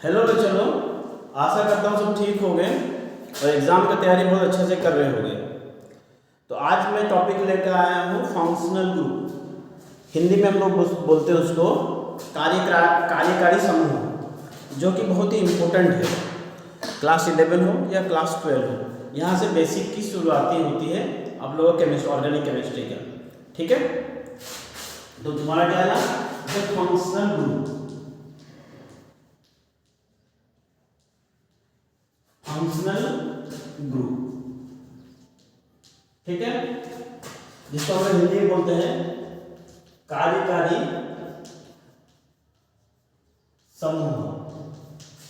Hello बच्चों, आशा करता हूँ सब ठीक हो गए और एग्ज़ाम की तैयारी बहुत अच्छे से कर रहे होंगे। तो आज मैं टॉपिक लेकर आया हूँ फंक्शनल ग्रुप। हिंदी में हम लोग बोलते हैं उसको कार्यकारी समूह, जो कि बहुत ही इम्पोर्टेंट है। क्लास 11 हो या क्लास 12 हो, यहाँ से बेसिक की शुरुआती होती है आप लोगों को केमिस्ट्री, ऑर्गेनिक केमिस्ट्री का। ठीक है, तो तुम्हारा क्या है ना, फंक्शनल ग्रुप। फंक्शनल ग्रुप, ठीक है, जिसको हम हिंदी में बोलते हैं कार्यकारी समूह।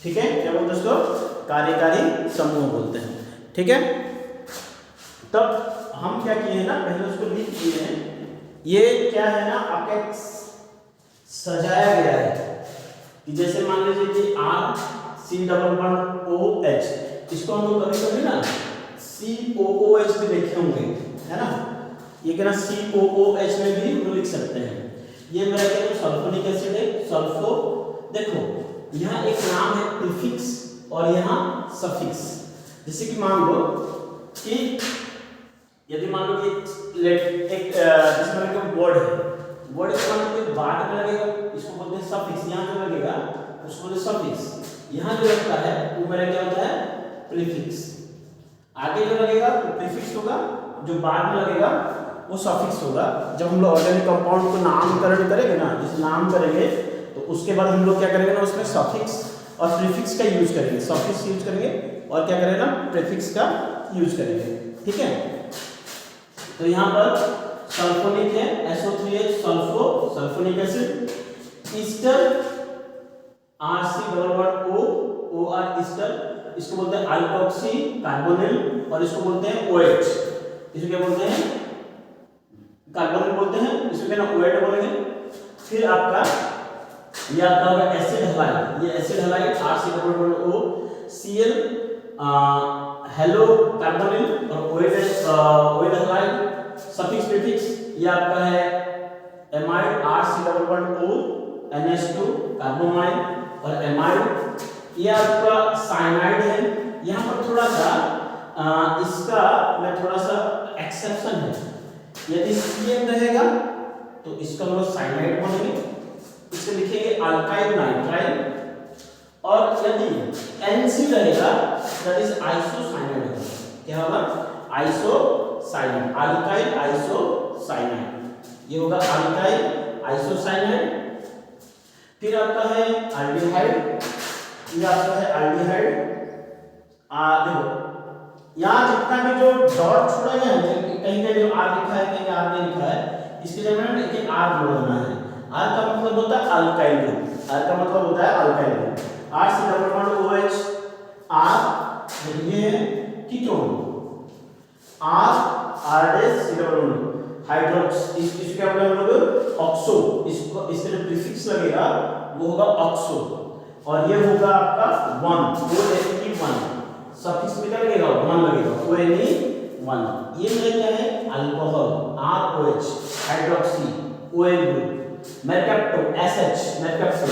ठीक है, क्या बोलते हैं उसको? कार्यकारी समूह बोलते हैं। ठीक है, तब हम क्या किए हैं ना, पहले उसको लिख किए हैं। ये क्या है ना, आपका सजाया गया है कि जैसे मान लीजिए कि RCOOH, इसको हम लोग कभी कभी ना COOH भी देखे होंगे, है ना। ये क्या ना COOH में भी हम लोग लिख सकते हैं। ये मेरा क्या सल्फोनिक एसिड है, सल्फो। देखो यहाँ एक नाम है प्रीफिक्स और यहाँ सफिक्स। जैसे कि मान लो कि यदि मान लो कि एक जिसमें वर्ड है, वर्ड के मान लो बाद में लगेगा, इसको बोलते हैं सफिक्स। यहाँ जो लगेगा उसको बोलते हैं सफिक्स। यहाँ जो लगता है वो मेरा क्या होता है? प्रीफिक्स। आगे जो लगेगा वो प्रीफिक्स होगा, जो बाद में लगेगा वो सफिक्स होगा। जब हम लोग ऑर्गेनिक कंपाउंड को नामकरण करेंगे ना, जिस नाम करेंगे, तो उसके बाद हम लोग क्या करेंगे ना, उसमें सफिक्स और प्रीफिक्स का यूज करेंगे। सफिक्स यूज करेंगे और क्या करेंगे ना, प्रीफिक्स का यूज करेंगे। ठीक है, तो यहाँ पर सल्फोनिक है, SO3H, sulpho, sulphonic acid. Easter, RC=O, OR Easter, इसको बोलते हैं अल्कोक्सी कार्बोनिल, और इसको बोलते हैं OH। इसको क्या बोलते हैं? कार्बोनिल बोलते हैं, इसको क्या ना OH बोलेंगे। फिर आपका ये आपका होगा एसिड हैलाइड। ये acid halide RC=O, Cl hello carbonyl और OH हैलाइड। सफिक्स प्रीफिक्स ये आपका है एमाइड, RC=O, NH2 कार्बोमाइड और एमाइड। ये आपका साइनाइड है। यहाँ पर थोड़ा सा इसका मैं थोड़ा सा एक्सेप्शन है। यदि CN रहेगा तो इसका हम लोग साइनाइड बोलेंगे, इसको लिखेंगे अल्काइल नाइट्राइल। और यदि NC रहेगा दैट इज आइसोसाइनाइड। क्या होगा? Isocyanide, alkyl isocyanide. ये होगा अल्काइल आइसोसाइनाइड। फिर आपका है एल्डिहाइड। ये आपका है एल्डिहाइड। देखो यहाँ जितना भी जो डॉट छोड़ा गया है, कहीं कहीं जो R लिखा है, कहीं R नहीं लिखा है, इसके जगह में एक R जोड़ना है। R का मतलब होता है अल्काइल ग्रुप। R का मतलब होता है अल्काइल ग्रुप। RC=OH, R ये कीटोन, R हाइड्रोक्स, इसको क्या बोलेंगे हम लोग? ऑक्सो। इसको इसका जो प्रीफिक्स लगेगा वो होगा ऑक्सो, और ये होगा आपका 1, ONE1। सफिक्स में क्या लगेगा? 1 लगेगा, ONE1। ये मेरा क्या है? Alcohol, ROH hydroxy, OH group. Mercapto, SH mercapto.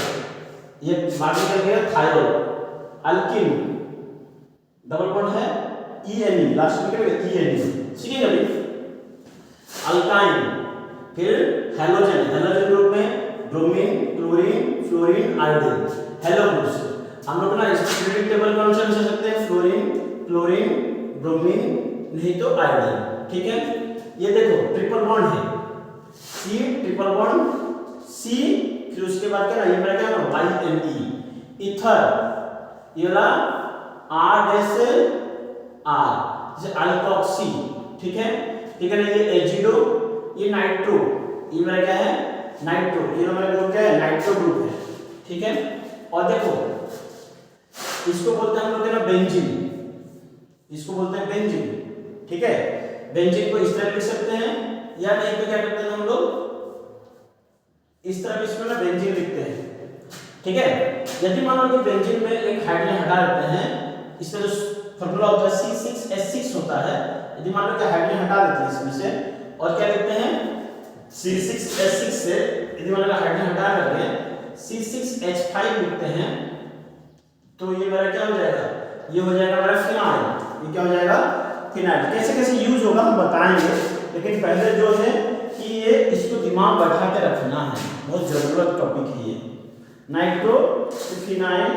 ये बाकी का लगेगा थायरोल। अल्किन डबल बॉन्ड है ENE, लास्ट में क्या लगेगा? ENE। ठीक है भाई। अल्काइन, फिर हैलोजन, हैलोजन ग्रुप में bromine, chlorine, fluorine, iodine, halo groups. हम लोग ना इसको पीरियोडिक टेबल कौन सा लिख सकते हैं? फ्लोरीन, क्लोरीन, ब्रोमीन, नहीं तो आयोडीन। ठीक है, ये देखो ट्रिपल बॉन्ड है, C ट्रिपल बॉन्ड C, फिर उसके बाद क्या ना, ये मेरा क्या ना YNE। ईथर, ये वाला R जैसे अल्कोक्सी। ठीक है, ठीक है ना। ये एजिडो, ये नाइट्रो, ये मेरा क्या है? नाइट्रो। ये मेरा ग्रुप क्या है? नाइट्रो ग्रुप है। ठीक है, और देखो इसको बोलते हैं हम लोग ना बेंजीन, इसको बोलते हैं बेंजीन। ठीक है, बेंजीन को इस तरह लिख सकते हैं, या नहीं तो क्या करते हैं हम लोग इस तरह इसमें ना बेंजीन लिखते हैं। ठीक है, यदि मान लो कि बेंजीन में एक हाइड्रोजन हटा देते हैं, इसका जो फॉर्मूला होता है C6H6 होता है। यदि मान लो कि हाइड्रोजन हटा देते हैं इसमें से, और क्या लिखते हैं? C6H6 से यदि मान लो हाइड्रोजन हटा करके C6H5 लिखते हैं, तो ये मेरा क्या हो जाएगा, ये हो जाएगा मेरा फिनाइल। ये क्या हो जाएगा, फिनाइल। कैसे कैसे यूज होगा हम बताएंगे, लेकिन पहले जो है कि ये इसको दिमाग बैठा के रखना है, बहुत जरूरत टॉपिक है ये। नाइट्रो फिनाइल,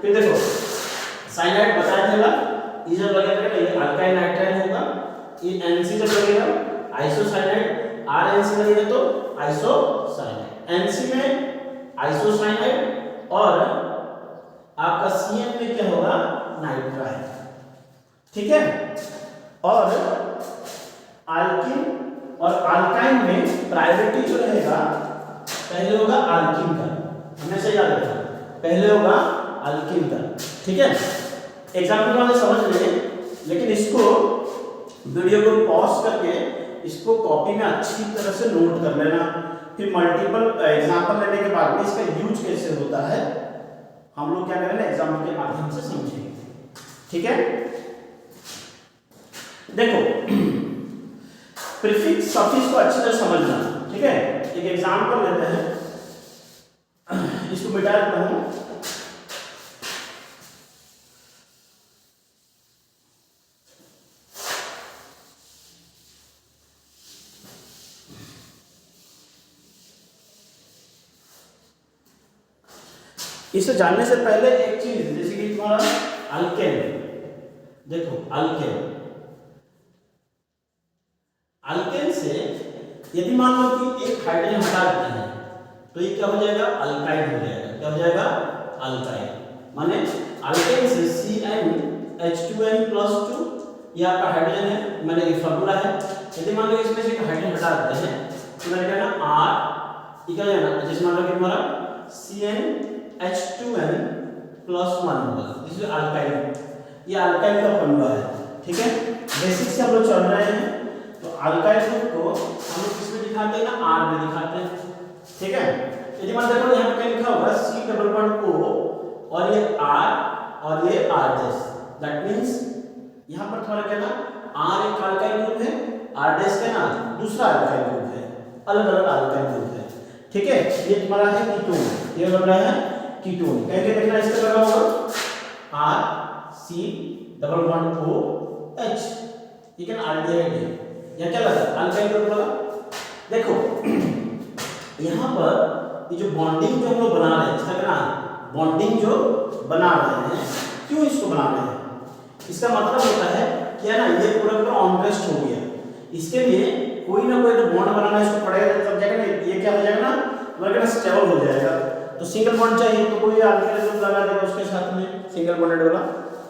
फिर देखो साइनाइड बताया था, ये जब लगेगा ये अल्काइल नाइट्राइल होगा, ये एनसी जब लगेगा आइसोसाइनाइड, आरएनसी लगेगा तो आइसोसाइनाइड। एनसी में आइसोसाइनाइड और आपका सीएन में क्या होगा, नाइट्राइल। ठीक है, और अल्किन और अल्काइन में प्रायोरिटी जो रहेगा पहले होगा अल्किन का, हमेशा याद रखना, पहले होगा अल्किन का। ठीक है, एग्जाम्पल वाले समझ लेंगे, लेकिन इसको वीडियो को पॉज करके इसको कॉपी में अच्छी तरह से नोट कर लेना, फिर मल्टीपल एग्जाम्पल लेने के बाद में इसका यूज कैसे होता है हम लोग क्या करेंगे, एग्जाम्पल के माध्यम से समझेंगे। ठीक है, देखो प्रीफिक्स सफिक्स को अच्छी तरह समझना। ठीक है, एक एग्जाम्पल लेते हैं, इसको मिटा देता हूं। इसे जानने से पहले एक चीज, जैसे कि तुम्हारा अल्केन, देखो अल्केन, अल्केन से यदि मान लो कि एक हाइड्रोजन हटा देते हैं तो ये क्या हो जाएगा, अल्काइड हो जाएगा। क्या हो जाएगा, अल्काइड। माने अल्केन से CnH2n+2 ये आपका हाइड्रोजन है, मैंने ये फार्मूला है। यदि मान लो इसमें से एक हाइड्रोजन हटा देते हैं तो मैंने क्या ना R, ये क्या हो जाएगा, जैसे मान लो कि तुम्हारा CnH2n+1 होगा, दिस इज अल्काइड। ये अल्काइड का फार्मूला है। ठीक है, बेसिक से हम लोग चल रहे हैं, तो अल्काइल ग्रुप को हम लोग किसमें दिखाते हैं ना, R में दिखाते हैं। ठीक है, यदि मान देखो यहाँ पे क्या लिखा होगा C++O और ये R और ये R', दैट मींस यहाँ पर तुम्हारा क्या ना R एक अल्काइल ग्रुप है, R' क्या ना दूसरा अल्काइल ग्रुप है, अलग अलग अल्काइल ग्रुप है। ठीक है, ये तुम्हारा है कीटोन, ये लग रहा है कीटोन। कैसे देखना, इसका लगा होगा RC++OH, ये क्या अल्डिहाइड है, या क्या लगा, अल्काइल ग्रुप लगा। देखो यहाँ पर ये जो बॉन्डिंग जो हम लोग बना रहे हैं, इसका क्या बॉन्डिंग जो बना रहे हैं, क्यों इसको बना रहे हैं, इसका मतलब होता है क्या ना, ये पूरा पूरा ऑनरेस्ट हो गया, इसके लिए कोई ना कोई तो बॉन्ड बनाना इसको पड़ेगा, तब जाएगा ना ये क्या हो जाएगा ना, तुम्हारा स्टेबल हो जाएगा। तो सिंगल बॉन्ड चाहिए तो कोई अल्काइल ग्रुप लगा देगा उसके साथ में, सिंगल बॉन्डेड वाला।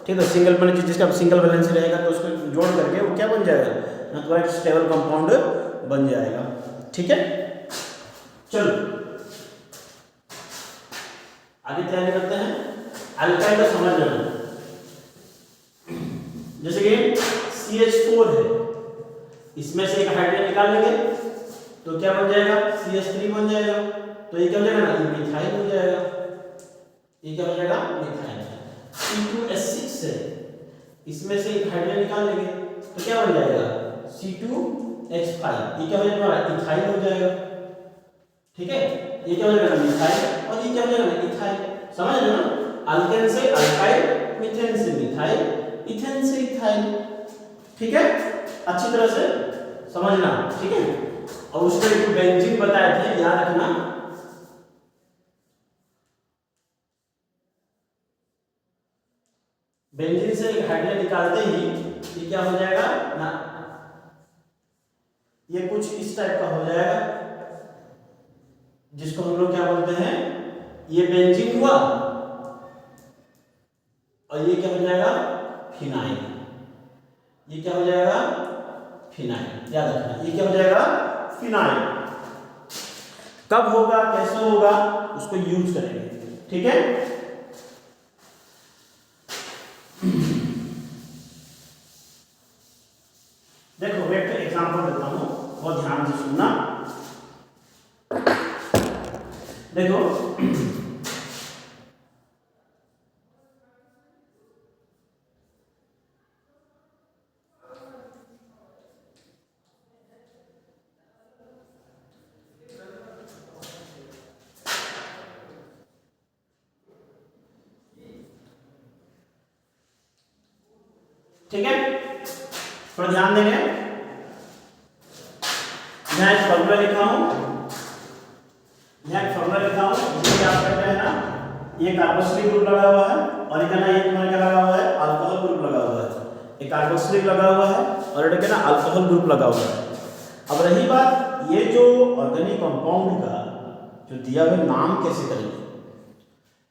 ठीक है, सिंगल बॉन्ड जिसका सिंगल वैलेंस रहेगा तो उसको जोड़ करके वो क्या बन जाएगा ना, तुम्हारा स्टेबल कंपाउंड बन जाएगा। ठीक है, चलो आगे तैयारी करते हैं। अल्काइल का समझ लेना, जैसे कि CH4 है, इसमें से एक हाइड्रोजन निकाल लेंगे तो क्या बन जाएगा, CH3 बन जाएगा। तो ये क्या हो जाएगा ना, ये मिथाइल हो जाएगा, ये क्या हो जाएगा, मिथाइल। C2H6 है, इसमें से एक हाइड्रोजन निकाल लेंगे तो क्या बन जाएगा, C2H5, ये क्या हो जाएगा, इथाइल हो जाएगा। ठीक है, ये क्या हो जाएगा, मिथाइल, और ये क्या हो जाएगा, इथाइल। समझ रहे हो ना, अल्केन से अल्काइल, मीथेन से मिथाइल, इथेन से इथाइल। ठीक है, अच्छी तरह से समझना। ठीक है, और उसमें जो बेंजीन बताए थे याद रखना, बेंजीन से एक हाइड्रोजन निकालते ही ये क्या हो जाएगा ना, ये कुछ इस टाइप का हो जाएगा, जिसको हम लोग क्या बोलते हैं, ये बेंजीन हुआ और ये क्या हो जाएगा, फिनाइल। ये क्या हो जाएगा, फिनाइल। याद रखना, ये क्या हो जाएगा, फिनाइल। कब होगा, कैसे होगा, उसको यूज करेंगे। ठीक है, देखो मैं एक एग्जांपल देता हूं, बहुत ध्यान से सुनना। देखो ठीक है, थोड़ा ध्यान देंगे। यहाँ एक फॉर्मूला लिखा हूं, जिसमें आप कहते हैं ना, ये कार्बोक्सिलिक ग्रुप लगा हुआ है और इधर ना ये तुम्हारा क्या लगा हुआ है, अल्कोहल ग्रुप लगा हुआ है। एक कार्बोक्सिलिक लगा हुआ है और इधर ना अल्कोहल ग्रुप लगा हुआ है। अब रही बात ये जो ऑर्गेनिक कंपाउंड का जो दिया हुआ नाम कैसे करेंगे।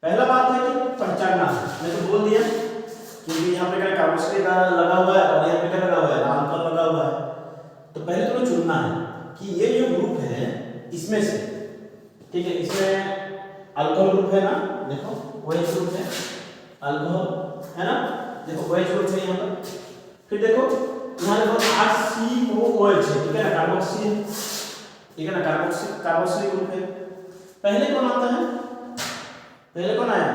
पहला बात है कि पहचानना, मैं तो बोल दिया क्योंकि यहाँ पे क्या कार्बोक्सिलिक लगा हुआ है और यहाँ पे क्या लगा हुआ है, अल्कोहल लगा हुआ है। तो पहले तुम्हें चुनना है कि ये जो ग्रुप है इसमें से, ठीक है, इसमें अल्कोहल ग्रुप है ना, देखो OH ग्रुप है, अल्कोहल है ना, देखो OH ग्रुप है यहाँ पर। फिर देखो यहाँ देखो HCOOH है, ठीक है ना, कार्बोक्सिल, ठीक है ना, कार्बोक्सिलिक ग्रुप है। पहले कौन आता है, पहले कौन आया,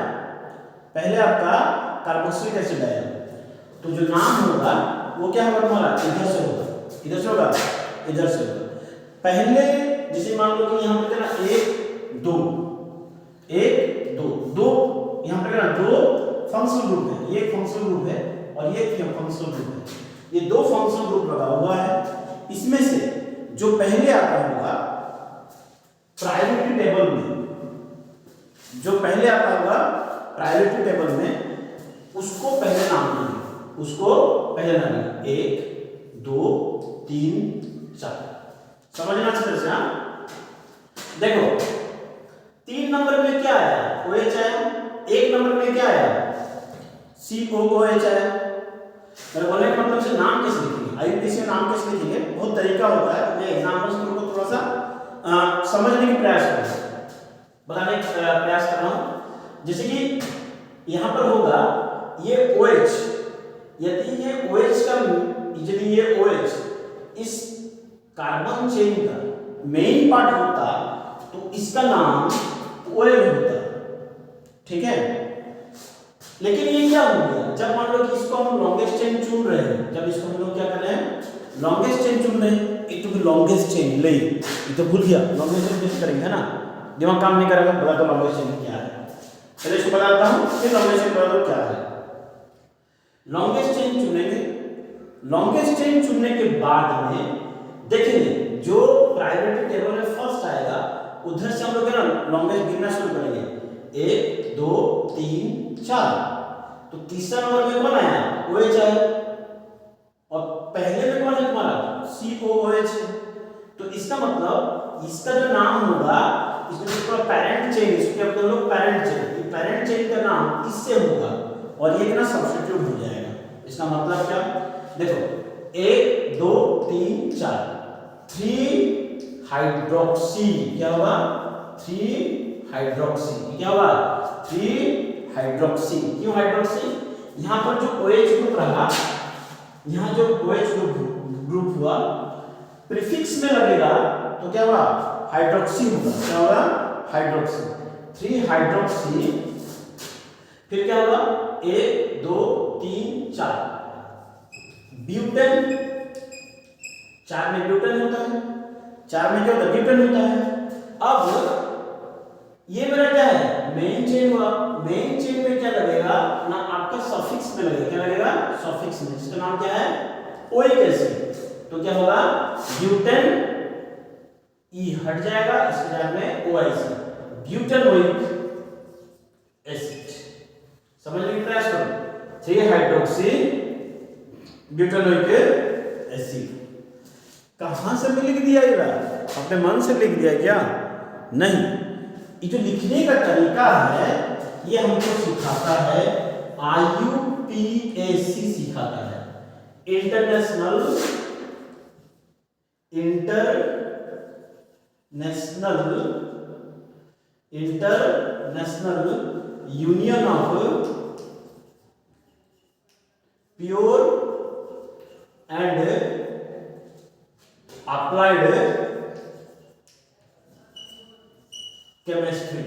पहले आपका कार्बोक्सिलिक एसिड आया। तो जो नाम होगा वो क्या होगा तुम्हारा, इधर से होगा, इधर से होगा, इधर से होगा। पहले जैसे मान लो कि यहाँ पे ना 1 2 यहाँ पे ना 2 फंक्शनल ग्रुप है, ये एक फंक्शनल ग्रुप है और ये एक फंक्शनल ग्रुप है। ये 2 फंक्शनल ग्रुप लगा हुआ है। इसमें से जो पहले आता होगा प्रायोरिटी टेबल में, जो पहले आता होगा प्रायोरिटी टेबल में, उसको पहले नाम देंगे, उसको पहले नाम देंगे। 1 2 3 4, समझना अच्छी तरह से। हाँ देखो 3 नंबर में क्या आया, OH आया। 1 नंबर में क्या आया, COOH आया। मेरे बोलने का मतलब से नाम कैसे लिखेंगे, IUPAC में नाम कैसे लिखेंगे, बहुत तरीका होता है। मैं एग्जांपल से तुमको थोड़ा सा समझने की प्रयास कर रहा हूँ, बताने का प्रयास कर रहा हूँ। जैसे कि यहाँ पर होगा ये OH, यदि ये OH का, यदि ये OH इस कार्बन चेन का मेन पार्ट होता तो इसका नाम OL होता, ठीक है। लेकिन ये क्या हो गया, जब मान लो कि इसको हम लॉन्गेस्ट चेन चुन रहे हैं, जब इसको हम लोग क्या कर रहे हैं, लॉन्गेस्ट चेन चुन रहे हैं, एक तो लॉन्गेस्ट चेन ले, ये तो भूल गया, लॉन्गेस्ट चेन कैसे करेंगे, है ना, दिमाग काम नहीं करेगा, बता दो लॉन्गेस्ट चेन क्या है। चलिए इसको बताता हूँ, फिर लॉन्गेस्ट चेन बता दो क्या है। लॉन्गेस्ट चेन चुनेंगे, लॉन्गेस्ट चेन चुनने के बाद में देखेंगे जो प्रायोरिटी टेबल में फर्स्ट आएगा उधर से हम लोग ना लॉन्गेस्ट गिनना शुरू करेंगे, 1 2 3 4। तो तीसरा नंबर में कौन आया, OH आया, और पहले में कौन है तुम्हारा, COOH है। तो इसका मतलब इसका जो नाम होगा, इसमें जो पूरा पेरेंट चेन, इसके अब हम लोग पेरेंट चेन का नाम इससे होगा और ये ना सब्स्टिट्यूट हो जाएगा। इसका मतलब क्या, देखो 1 2 3 4, 3 हाइड्रोक्सी, क्या होगा, 3 हाइड्रोक्सी, क्या होगा, 3 हाइड्रोक्सी। क्यों हाइड्रोक्सी, यहाँ पर जो OH ग्रुप रहा, यहाँ जो OH ग्रुप हुआ प्रीफिक्स में लगेगा तो क्या होगा, हाइड्रोक्सी होगा, क्या होगा, हाइड्रोक्सी, 3 हाइड्रोक्सी। फिर क्या होगा, 1 2 3 4 ब्यूटेन, 4 में ब्यूटेन होता है, 4 में क्या होता है, ब्यूटेन होता है। अब ये मेरा क्या है, मेन चेन हुआ, मेन चेन में क्या लगेगा ना, आपका सफिक्स में लगेगा, क्या लगेगा, सफिक्स में, जिसका नाम क्या है, ओइक एसिड। तो क्या होगा, ब्यूटेन, ई हट जाएगा, इसके जगह में OIC, ब्यूटेनोइक एसिड। समझने की प्रयास करो, 3 हाइड्रोक्सी ब्यूटेनोइक एसिड। कहां से मैं लिख दिया, ये अपने मन से लिख दिया क्या, नहीं, ये जो लिखने का तरीका है ये हमको सिखाता है IUPAC, सिखाता है international union of pure and applied chemistry.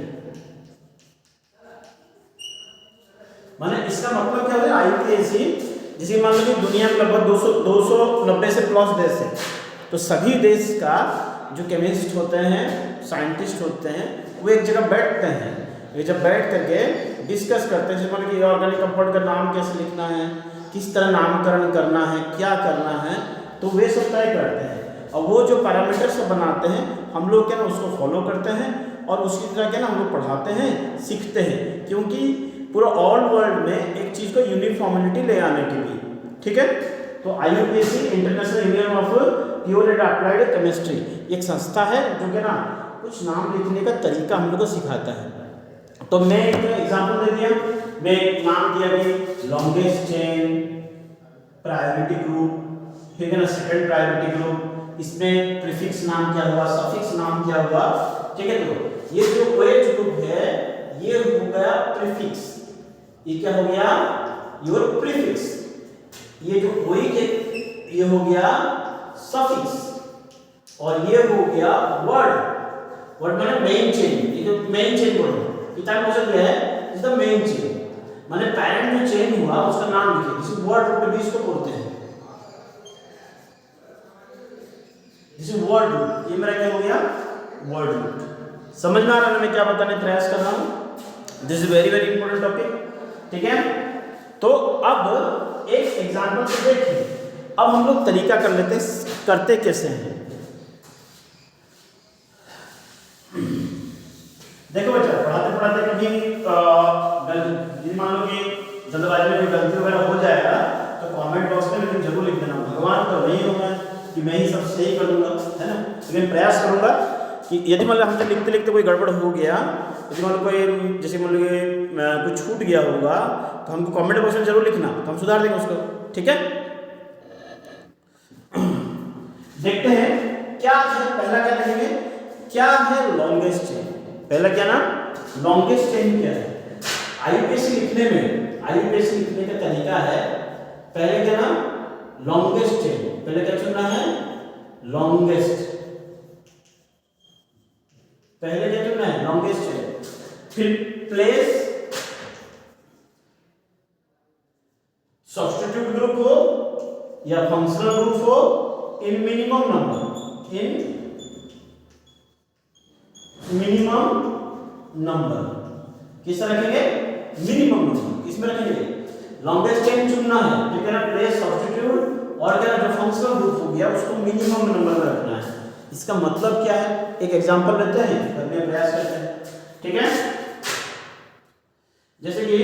माने इसका मतलब क्या है, IUPAC, जैसे मान लो कि दुनिया में लगभग 290 से प्लस देश है, तो सभी देश का जो केमिस्ट होते हैं, साइंटिस्ट होते हैं, वो एक जगह बैठते हैं। ये जब बैठ करके डिस्कस करते हैं, जैसे कि ऑर्गेनिक कंपाउंड का नाम कैसे लिखना है, किस तरह नामकरण करना है, क्या करना है, तो वे सब तय करते हैं। और वो जो पैरामीटर सब बनाते हैं हम लोग क्या ना उसको फॉलो करते हैं और उसकी तरह क्या ना हम लोग पढ़ाते हैं, सीखते हैं, क्योंकि पूरा ऑल वर्ल्ड में एक चीज़ को यूनिफॉर्मिलिटी ले आने के लिए। ठीक है, तो IUPAC international union of pure and applied chemistry एक संस्था है जो कि ना कुछ नाम लिखने का तरीका हम लोग को सिखाता है। तो मैं एक एग्जांपल दे दिया, मैं एक नाम दिया कि लॉन्गेस्ट चेन, प्रायोरिटी ग्रुप, ठीक है ना, सेकंड प्रायोरिटी ग्रुप, इसमें प्रीफिक्स नाम क्या हुआ, सफिक्स नाम क्या हुआ। ठीक है, तो ये जो OH ग्रुप है ये हो गया प्रीफिक्स, ये क्या हो गया योर प्रीफिक्स। ये जो OH है ये हो गया सफिक्स और ये हो गया वर्ड। वर्ड माने मेन चेन, ये जो मेन चेन बोलो किताब में जो है इज द मेन चेन, माने पैरेंट जो चेन हुआ उसका नाम लिखिए, जिसे वर्ड रूट भी इसको बोलते हैं, जिसे वर्ड रूट। ये मेरा क्या हो गया वर्ड रूट। समझ में आ रहा है मैं क्या बताने प्रयास कर रहा हूं? This is very very important topic. ठीक है, तो अब एक एग्जांपल से देखिए, अब हम लोग तरीका कर लेते हैं करते कैसे हैं। देखो बच्चा, पढ़ाते पढ़ाते कभी यदि मान लो कि जल्दबाजी में कोई गलती वगैरह हो जाएगा तो कमेंट बॉक्स में लेकिन जरूर लिख देना। भगवान तो नहीं होगा कि मैं ही सब सही कर दूंगा, है ना, लेकिन प्रयास करूंगा कि यदि मान लो हमसे लिखते लिखते कोई गड़बड़ हो गया, यदि मान लो कोई जैसे मान लो कुछ छूट गया होगा तो हमको कमेंट बॉक्स में जरूर लिखना, तो हम सुधार देंगे उसको। ठीक है, देखते हैं क्या है। पहला क्या देखेंगे, क्या है लॉन्गेस्ट चेन। पहला क्या ना लॉन्गेस्ट चेन क्या है। IUPAC लिखने में, IUPAC लिखने का तरीका है, पहले क्या ना लॉन्गेस्ट चेन, पहले क्या चुनना है लॉन्गेस्ट, पहले क्या चुनना है लॉन्गेस्ट चेन, फिर प्लेस सब्स्टिट्यूट ग्रुप हो या फंक्शनल ग्रुप हो इन मिनिमम नंबर, इन मिनिमम नंबर, किस रखेंगे मिनिमम नंबर, किसमें रखेंगे लॉन्गेस्ट चेन चुनना है, ठीक है ना, प्लेस सब्स्टिट्यूट और क्या जो फंक्शनल ग्रुप हो गया उसको मिनिमम नंबर में रखना है। इसका मतलब क्या है, एक एग्जांपल लेते हैं, करने का प्रयास करते हैं। ठीक है, जैसे कि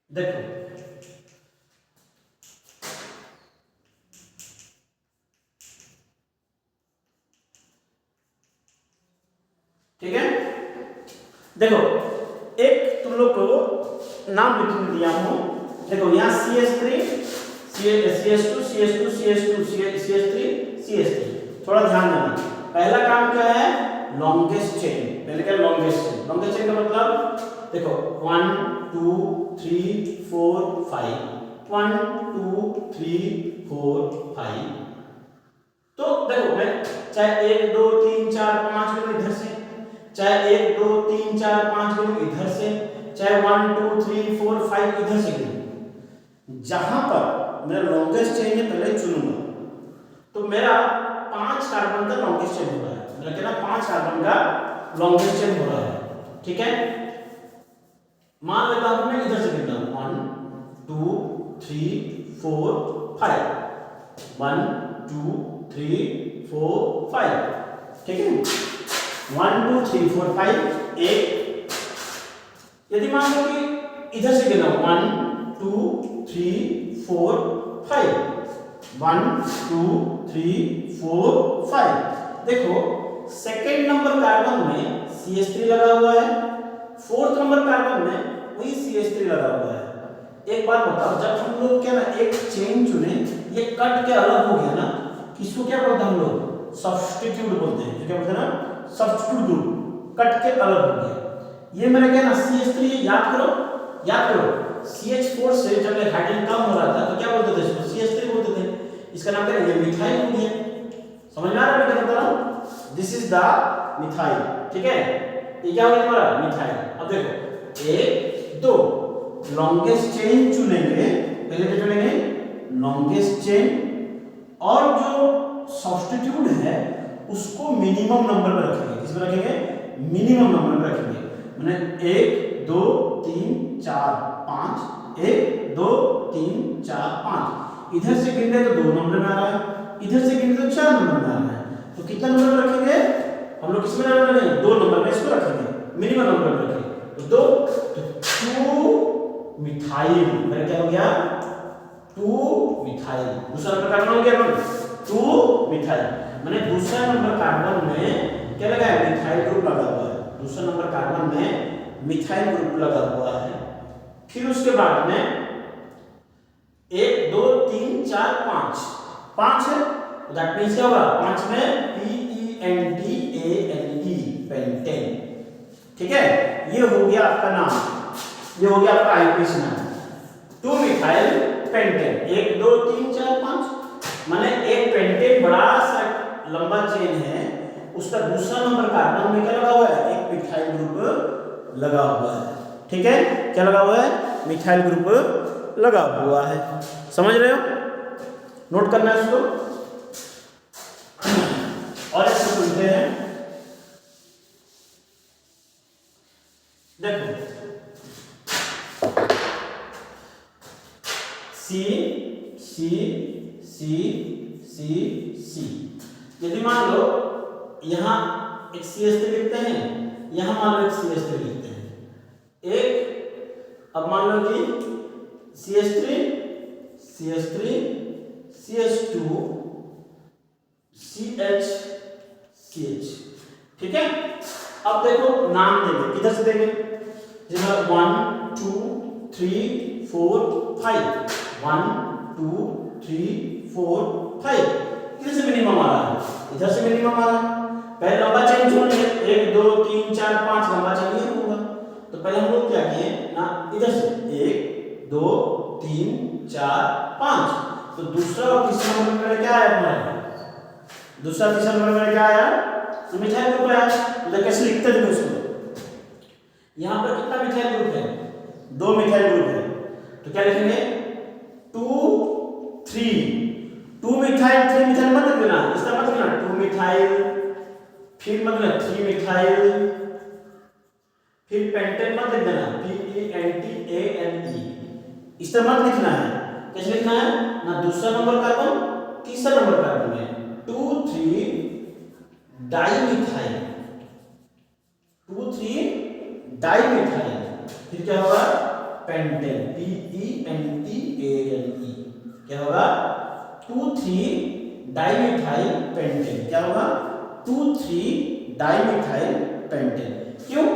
देखो ठीक है, देखो एक तुम लोग को नाम लिखने दिया हूं, देखो यहाँ CH3 CH2 CH2 CH2 CH3 CH3, थोड़ा ध्यान देना। पहला काम क्या है लॉन्गेस्ट चेन, पहले क्या लॉन्गेस्ट चेन, लॉन्गेस्ट चेन का मतलब देखो 1 2 3 4 5, 1 2 3 4 5, तो देखो मैं चाहे 1 2 3 4 5 गिनूं इधर से, चाहे 1 2 3 4 5 गिनूं इधर से, चाहे 1 2 3 4 5 इधर से गिनूं, जहां पर मेरा लॉन्गेस्ट चेन है पहले चुनूंगा, तो मेरा 5 कार्बन का लॉन्गेस्ट चेन हो रहा है, मेरा क्या 5 कार्बन का लॉन्गेस्ट चेन हो रहा है। ठीक है, मान लेता हूं मैं इधर से गिनता हूं 1 2 3 4 5, 1 2 3 4 5, ठीक है 1 2 3 4 5 1। यदि मान लो कि इधर से गिना 1 2 3 4 5, 1 2 3 4 5, देखो सेकेंड नंबर कार्बन में CH3 लगा हुआ है, फोर्थ नंबर कार्बन में वही CH3 लगा हुआ है। एक बात बताओ, जब हम लोग क्या ना एक चेन चुने, ये कट के अलग हो गया ना, किसको क्या बोलते हैं हम लोग सब्स्टिट्यूट बोलते हैं, जो क्या बोलते हैं ना सब्स्टिट्यूट ग्रुप, कट के अलग हो गया। ये मेरा क्या ना CH3, याद करो CH4 से जब हाइड्रोजन कम हो रहा था तो क्या बोलते थे इसको CH3 बोलते थे, इसका नाम क्या है मिथाइल हो गया। समझ में आ रहा है मैं क्या बता रहा हूं, दिस इज द मिथाइल। ठीक है, ये क्या हो गया तुम्हारा मिथाइल। अब देखो 1 2 लॉन्गेस्ट चेन चुनेंगे, पहले क्या चुनेंगे लॉन्गेस्ट चेन और जो सब्स्टिट्यूट है उसको मिनिमम नंबर में रखेंगे। किस में रखेंगे? मिनिमम नंबर में रखेंगे। मैंने 1 2 3 4 5 1 2 3 4 5 इधर से गिन रहे तो 2 नंबर में आ रहा है, इधर से गिन रहे तो 4 नंबर में आ रहा है। तो कितना नंबर में रखेंगे हम लोग? किस में रखेंगे? 2 नंबर में इसको रखेंगे, मिनिमम नंबर में रखेंगे। तो 2 मिथाइल, मेरा क्या हो गया? 2 मिथाइल। दूसरा नंबर कार्बन हो गया 2 मिथाइल। मैंने दूसरा नंबर कार्बन में क्या लगा है? मिथाइल ग्रुप लगा हुआ है। दूसरा नंबर कार्बन में मिथाइल ग्रुप लगा हुआ है। फिर उसके बाद में 1 2 3 4 5 है, दैट मींस क्या होगा? 5 में PENTANE, पेंटेन। ठीक है, ये हो गया आपका नाम, ये हो गया आपका आईपीसी नाम 2 मिथाइल पेंटेन। 1 2 3 4 5 माने एक पेंटेन बड़ा सा लंबा चेन है, उसका दूसरा नंबर कार्बन में क्या लगा हुआ है? एक मिथाइल ग्रुप लगा हुआ है। ठीक है, क्या लगा हुआ है? मिथाइल ग्रुप लगा हुआ है। समझ रहे हो? नोट करना है इसको। और इसको सुनते हैं। देखो सी सी सी सी सी, यदि मान लो यहां एक CH3 लिखते हैं, यहां मान लो एक CH3 लिखते हैं एक, अब मान लो कि CH3 CH3 CH2 CH CH। ठीक है, अब देखो नाम देंगे, किधर से देंगे? जैसे 1 2 3 4 5 1 2 3 4 5 किधर से मिनिमम आ रहा है? इधर से मिनिमम आ रहा है। पहले लंबा चेन छोड़ दिए, 1 2 3 4 5 लंबा चेन ये होगा। तो पहले हम लोग क्या किए ना, इधर से 1 2 3 4 5। तो दूसरा और तीसरा नंबर में क्या आया हमारा? दूसरा तीसरा नंबर में क्या आया? तो मिथाइल ग्रुप आया। तो कैसे लिखते थे उसको? यहां पर कितना मिथाइल ग्रुप है? 2 मिथाइल ग्रुप है। तो क्या लिखेंगे? 2 3 2 मिथाइल 3 मिथाइल मत लिख देना, इसका मत लिखना 2 मिथाइल, फिर मत लिखना 3 मिथाइल, फिर पेंटेन मत लिख देना PENTANE, इस तरह मत लिखना है। कैसे लिखना है ना? दूसरा नंबर कार्बन तीसरा नंबर कार्बन में 2 3 डाइमिथाइल, 2 3 डाइमिथाइल, फिर क्या होगा? पेंटेन PENTANE, क्या होगा? 2 3 डाइमिथाइल पेंटेन, क्या होगा? 2 3 डाइमिथाइल पेंटेन। क्यों?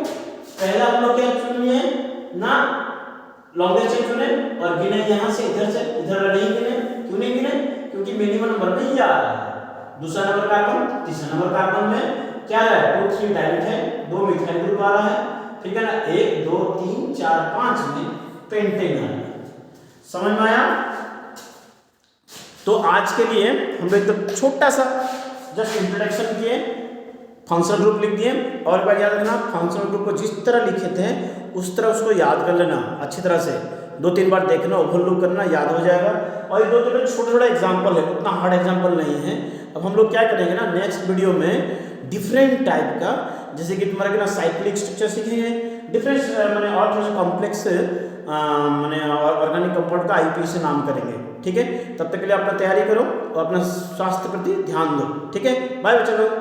पहला हम लोग क्या चुन लिए ना, लॉन्गेस्ट चेन चुने और गिने यहां से इधर से, इधर नहीं गिने। क्यों नहीं गिने? क्योंकि मिनिमम नंबर में ये आ रहा है। दूसरा नंबर कार्बन तीसरा नंबर कार्बन में क्या है? 2 3 डाइमिथाइल, 2 मिथाइल ग्रुप आ रहा है। ठीक है ना? 1 2 3 4 5 में पेंटेन आ रहा है। समझ में आया? तो आज के लिए हम एक छोटा सा जस्ट इंट्रोडक्शन किए, फंक्शनल ग्रुप लिख दिए। और एक बार याद रखना, फंक्शनल ग्रुप को जिस तरह लिखे थे उस तरह उसको याद कर लेना अच्छी तरह से, 2-3 बार देखना, ओवरलुक करना, याद हो जाएगा। और ये 2-3 छोटे-छोटे एग्जाम्पल है, उतना हार्ड एग्जाम्पल नहीं है। अब हम लोग क्या करेंगे ना, नेक्स्ट वीडियो में डिफरेंट टाइप का, जैसे कि तुम्हारा ना साइक्लिक स्ट्रक्चर सीखेंगे, डिफरेंट मैंने और थोड़ा सा कॉम्प्लेक्स मैंने ऑर्गेनिक कंपाउंड का आईपीसी नाम करेंगे। ठीक है, तब तक के लिए अपना तैयारी करो और अपना स्वास्थ्य प्रति ध्यान दो। ठीक है, बाय बच्चों लोग।